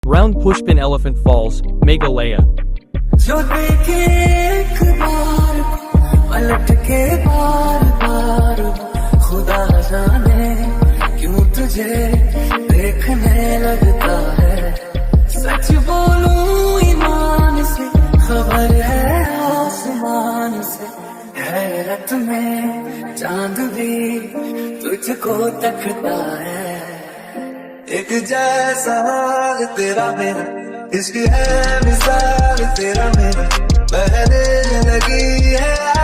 Round Pushpin Elephant Falls, Meghalaya. जो देखे एक बार पलट के बार बार खुदा जाने क्यों तुझे देखने लगता है। सच बोलूं ईमान से खबर है आसमान से, हैरत में चांद भी तुझको तकता है। एक जैसा हाल तेरा मेरा, इश्क है मिसाल तेरा मेरा, बहने लगी है